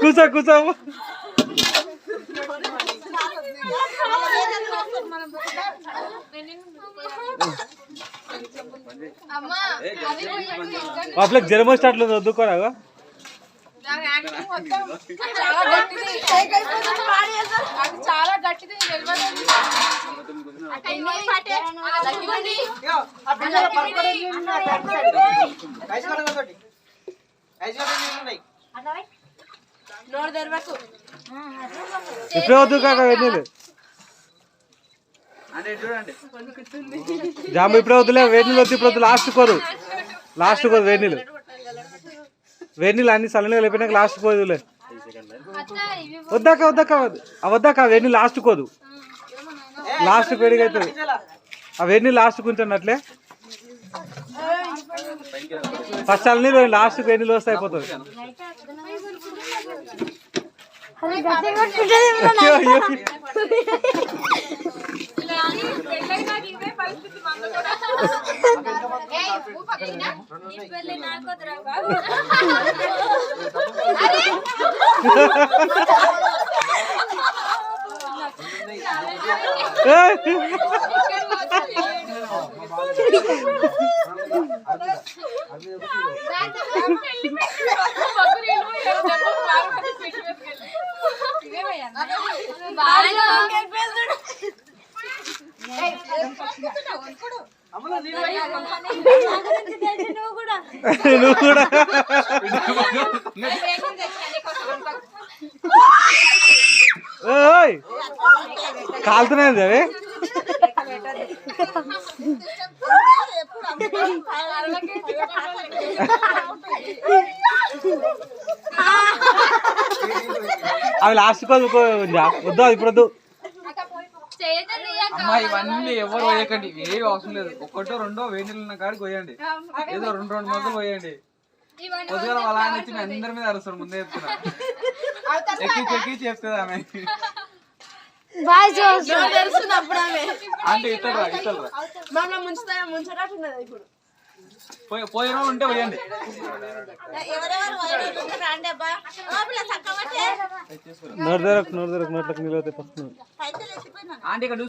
కూర్చో కూర్చో అట్లా జ్వరం వచ్చేట్లు వద్దుకోరాగా చాలా గట్టిది ఇప్పుడే వద్దు కాక వేడినీళ్ళు జామ ఇప్పుడే వద్దులే వేడినీళ్ళు వద్దు ఇప్పుడు వద్దు లాస్ట్ కోదు వేడినీళ్ళు అన్ని చల్లనీళ్ళు అయిపోయినాక లాస్ట్ కోదులే వద్దాక వేడినీళ్ళు లాస్ట్ కోదు లాస్ట్ వేడిగా అవుతుంది ఆ వేడినీళ్ళు లాస్ట్ కొంచెం అట్లే ఫస్ట్ చల్లనీళ్ళు లాస్ట్ వేడినీళ్ళు వస్తే అయిపోతుంది నువ్వు కూడా కాలుతున్నాయి అవి అవి లాస్ట్ వద్దు ఇప్పుడు వద్దు అమ్మా ఇవన్నీ ఎవరు పోయకండి ఏవి అవసరం లేదు ఒకటో రెండో వేడి నీళ్ళు ఉన్న కాడికి పోయండి ఏదో రెండు మొదలు పోయండి పొద్దుగా వాళ్ళ ఆయన వచ్చి మీ అందరి మీద అరుస్తారు ముందే చెప్తున్నా ఎక్కి చెప్తుంది ఆమె అంటే పోయిన ఉంటే పోయండి నోరు దొరకు నోట్లకు నిలవుతాయి ఫస్ట్ ఆంటీ ఇక్కడ